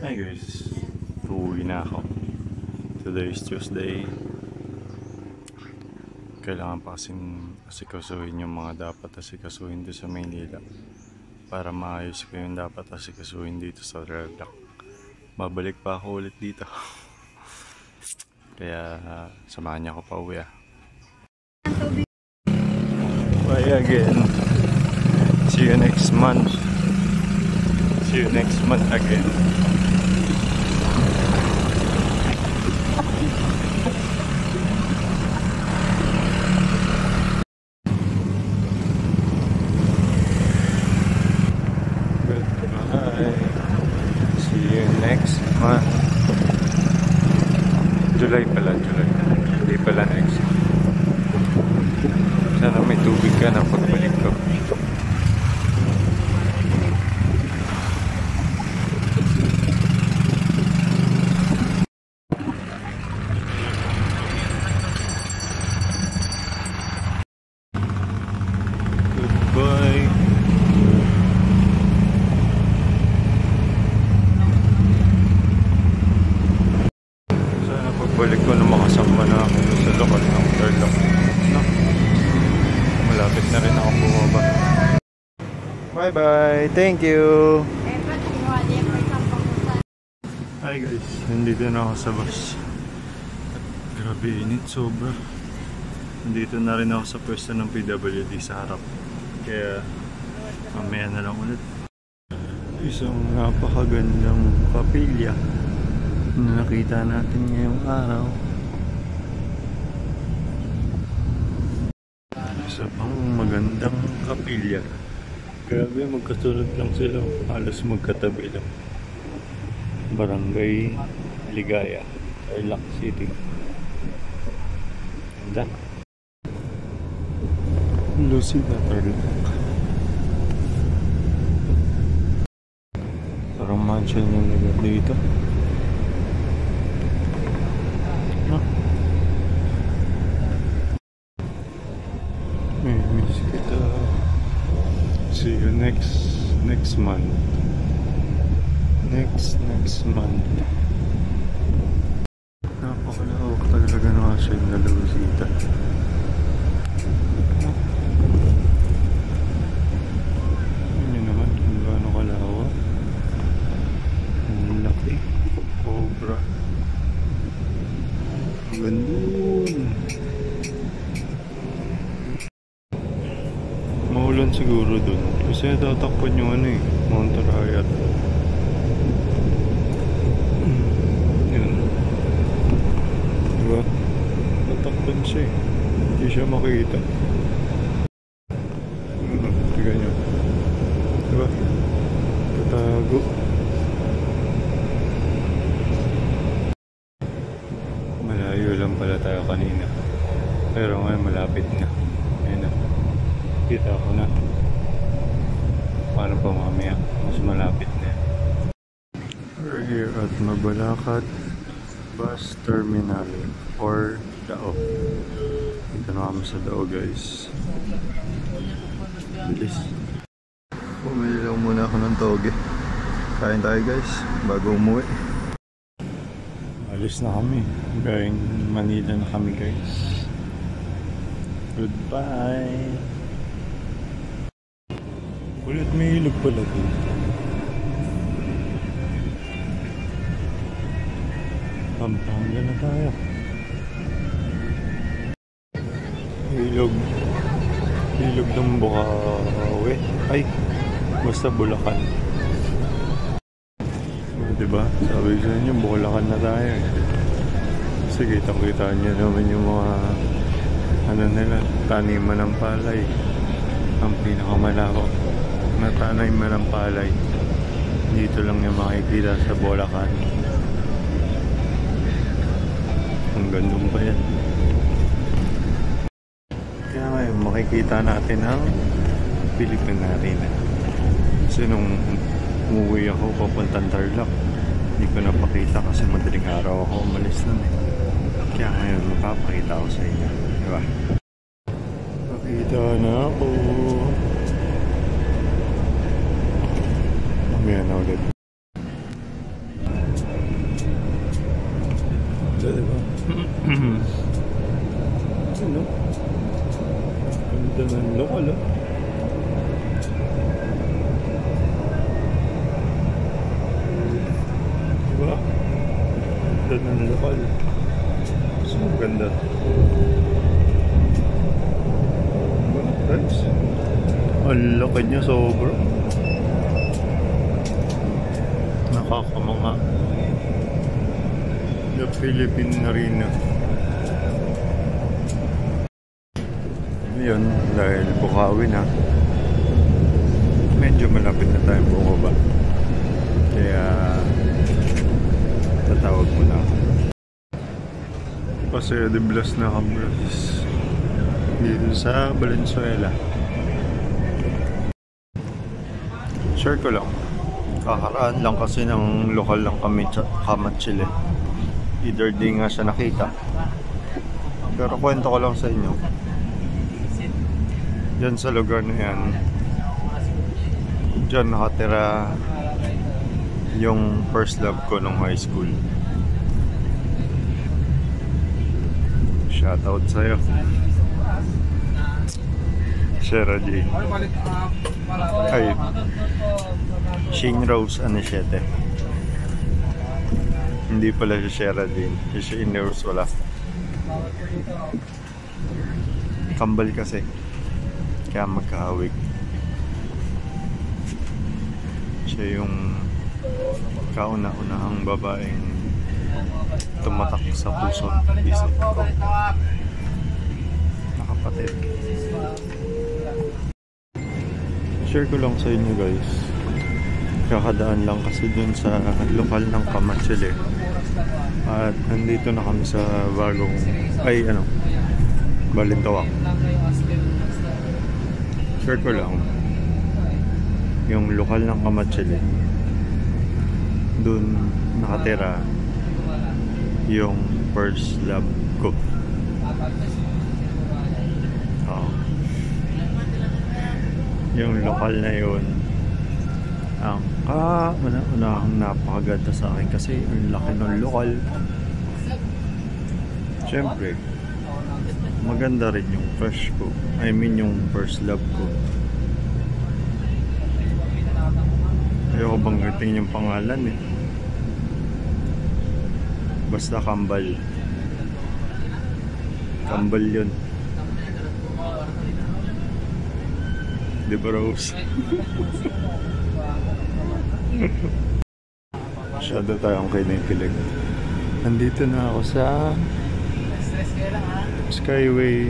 Hi guys, uuwi na ako. Today is Tuesday. Kailangan pa kasing asikasuhin yung mga dapat asikasuhin dito sa Maynila para maayos ko yung dapat asikasuhin dito sa Tarlac. Babalik pa ako ulit dito. Kaya samahan niya ako pa uwi. Bye again. See you next month. See you next month again. Goodbye. See you next month. July pala, July. Hindi pala next month. Sana may tubig ka na pagbalik ko. Goodbye. Sana pagbalik ko na makasama na ako sa lokal ng Tarlac. No? Malapit na rin ako bumaba. Bye bye. Thank you. Hi guys. Nandito na ako sa bus. At grabe init sobra. Nandito na rin ako sa pwesto ng PWD sa harap. Kaya mamaya na lang ulit. Isang napakagandang kapilya na nakita natin ngayong araw. Isa pang magandang kapilya. Grabe, magkasunod lang sila. Halos magkatabi lang. Barangay Ligaya, Tarlac City. Ganda. Lucida, Tarlac. Parang mansion yung lugar dito. No? Miss kita. See you next month. Next month. Napakalawak talaga ng asyad na Lucida. Yun naman kung gaano kalawak. Ang laki. Cobra. Gandun. Maulan siguro dun. Kasi natatakpan yung ano eh. Mount Arayat. Yun. Diba? Tatakpan siya eh. Hindi siya makita. Tignan nyo. Diba? Tatago. Malayo lang pala tayo kanina. Pero ngayon malapit na. Ayun na. Kita ko na. Paano pa mamaya? Mas malapit na. We're here at Mabalacat Bus Terminal or Dao. Dito na kami sa Dao guys. Bilis. Bumili lang muna ako ng toge. Kain tayo guys bago umuwi. Alis na kami. Going Manila na kami guys. Goodbye. Ulit may ilog pala dito. Pampanga na tayo. Ilog ng Bukawi. Ay, basta Bulacan. Diba? Sabi ko sa inyo, Bulacan na tayo. Kasi kita nyo naman yung mga ano nila, taniman ng palay. Ang pinakamalawak na taniman ng palay. Dito lang yung makikita sa Bulacan. Ang gandong pa yan. Kaya ngayon makikita natin ang Philippine Arena. Kasi nung umuwi ako papuntang Tarlac, hindi ko napakita kasi madaling araw ako umalis nun eh. Kaya ngayon mapapakita ko sa inyo. Diba? Pakita na ako. Mamaya na ulit. ganda ng lokal. So ganda. Guys, ang laki niya sobra. Nakakamanga. The Philippine Arena. Yun, dahil Bukawi na, medyo malapit na tayong bumaba. Kaya tatawag mo na ako. Paseo de Blas na kami dito sa Valenzuela. Share ko lang. Kakaraan lang kasi ng lokal lang kami Kamatsili. Either di nga siya nakita. Pero kwento ko lang sa inyo. Diyan sa lugar na yan, diyan nakatira yung first love ko nung high school. Shoutout sa'yo, Shera Jane. Ay, Shane Rose Anishete. Hindi pala si Shera Jane. Si Shane Rose wala. Kambal kasi. Kaya magkahawig. Siya yung kauna-unahang babaeng tumatak sa puso isip ko. Nakapatid. Share ko lang sa inyo guys. Kakadaan lang kasi dun sa lokal ng Kamatsili. At nandito na kami sa bagong Balintawak. Share ko lang yung lokal ng Kamatsili. Doon nakatira yung first love ko. Yung lokal na yun ang kauna-unahang napakaganda sa akin kasi ang laki ng lokal. Siyempre maganda rin yung crush ko. I mean yung first love ko. Ayoko banggitin yung pangalan eh. Basta Kambal. Kambal yun. Di ba Rose? Masyado tayong kinikilig. Nandito na ako sa Skyway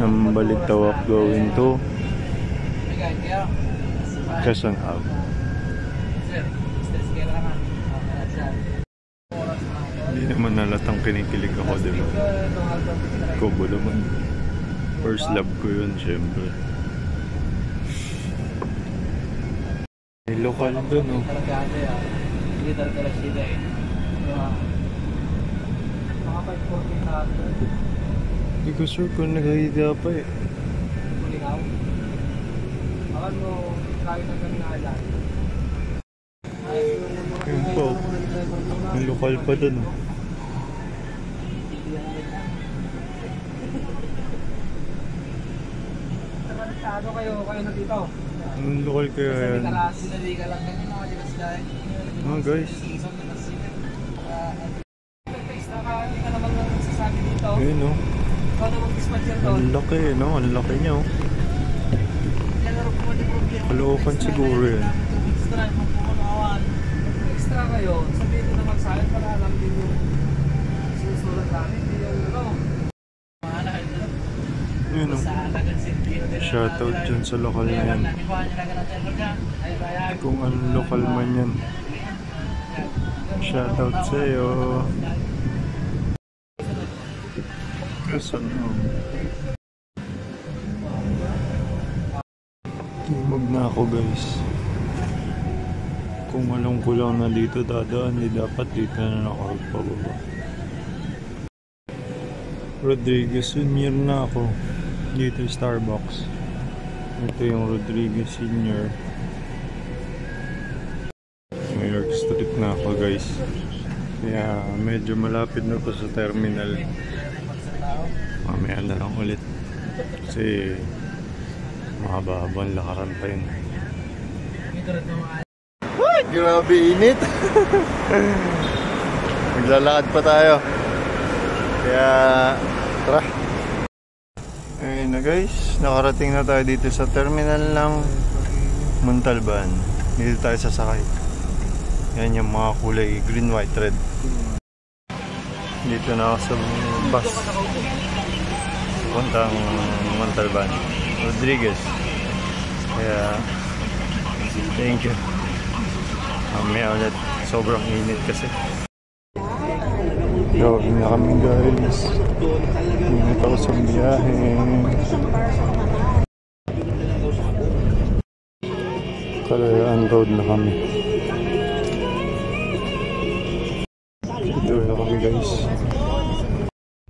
ng Balintawak going to Quezon Ave. Hindi naman nalatang kinikilig ako, diba? Kubo naman. First love ko yun, syempre. May lokal dun, oh. Hindi ko sure kung nagahida pa eh. Ayun po. May lokal pa dun, oh. Kayo na dito. Anong lokal kaya yan? Guys. Ayun oh. Ang laki no? Ang laki niya oh. Kalookan siguro yan. Extra kayo. Sabihin ko na magsalit para alam din yung sinusulat namin. Yun oh. Shoutout dyan sa lokal na yan. Kung anong lokal man yan. Shoutout sa'yo. Quezon Ave. Timog na ako guys. Kung alam ko lang na dito dadaan, di dapat dito na nakapababa. Rodriguez Senior na ako. Dito Starbucks. Ito yung Rodriguez Senior. New York Street na ako guys. Kaya medyo malapit na po sa terminal. Mamaya na lang ulit. Kasi mahaba-habang lakaran pa yun. Ay, grabe init. Maglalakad pa tayo. Kaya tara. Ayun na guys, nakarating na tayo dito sa terminal ng Montalban. Dito tayo sasakay. Yan yung mga kulay green, white, red. Dito na ako sa bus puntang Montalban Rodriguez. Kaya thank you. Mamaya ulit, sobrang init kasi. Gawin na kami guys. Init ako sa biyahe. Kalayaan road na kami. Ito na kami guys.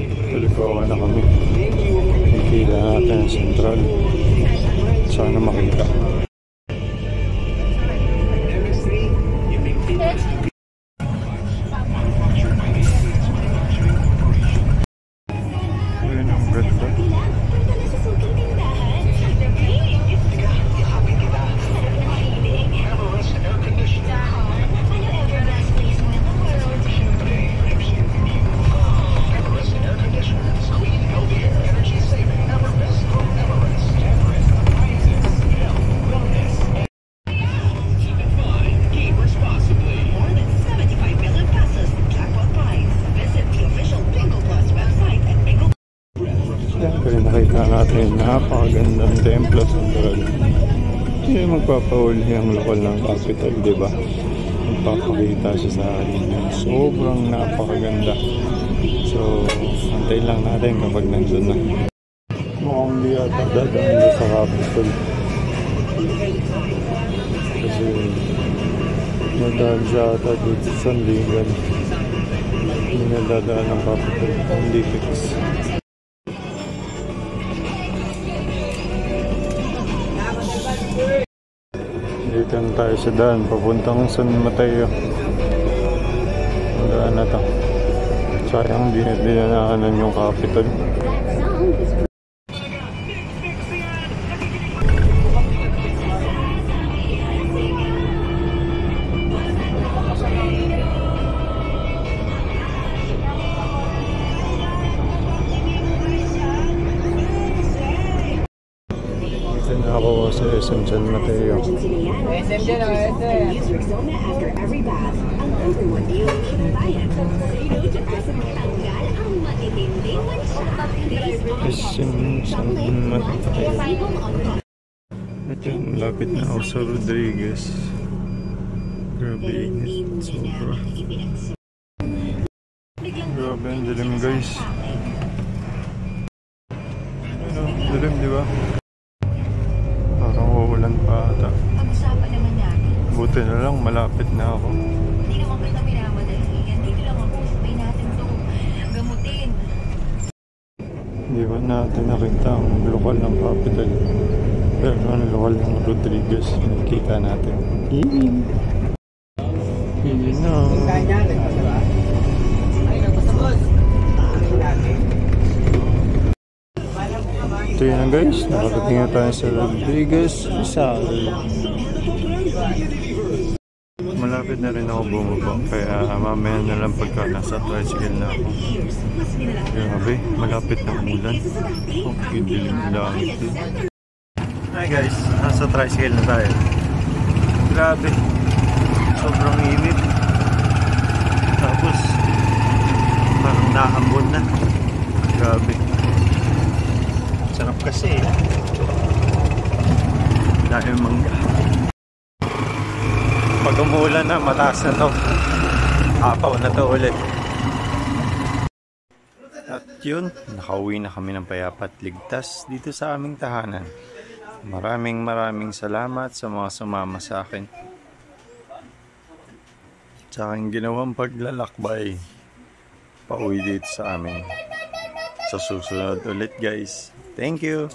Palikawan na kami. Ikila natin ang sentral. Sana makita. Ayun ang ganda. Siyempre nakita natin napakagandang templo sa Doral. Hindi magpapahuli ang lokal ng capital, di ba? Magpapakita siya sa atin. Sobrang napakaganda. So, antayin lang natin kapag nandun na. Mukhang di ata dadaan sa capital. Kasi nadaan siya ata dito sa Sandigan. Hindi nadadaan ng capital. Hindi fix. Dito na tayo sa daan, papuntang San Mateo. Daan na ito. Sayang di dinanaanan yung capital. Dito na ako sa SM San Mateo. SM dyan o SM. SM San Mateo. Ito yung lapit na ako sa Rodriguez. Grabe init. Sobra. Grabe ang dilim guys. Ano, dilim diba? Parang uulan pa ata. Buti na lang, malapit na ako. Hindi naman kita minamadali. Dito lang ako. Sabay natin ito gamutin. Hindi ba natin nakita ang lokal ng capital? Pero ang lokal ng Rodriguez, nakikita natin. Yun na. Ito yun na guys, nakarating na tayo sa Rodriguez Rizal. Malapit na rin ako bumaba, kaya mamaya na lang pagka nasa tricycle na ako. Grabe, malapit na umulan. Okay, dilim lang ito. Hi guys, nasa tricycle na tayo. Grabe, sobrang init. Tapos parang naambon na. Grabe. Sarap kasi eh. Dahil mangga. Pag umulan na, mataas na to. Apaw na to ulit. At yun, nakauwi na kami ng payapat ligtas dito sa aming tahanan. Maraming salamat sa mga sumama sa akin. Sa aking ginawang paglalakbay. Pauwi dito sa amin. Sa susunod ulit guys. Thank you!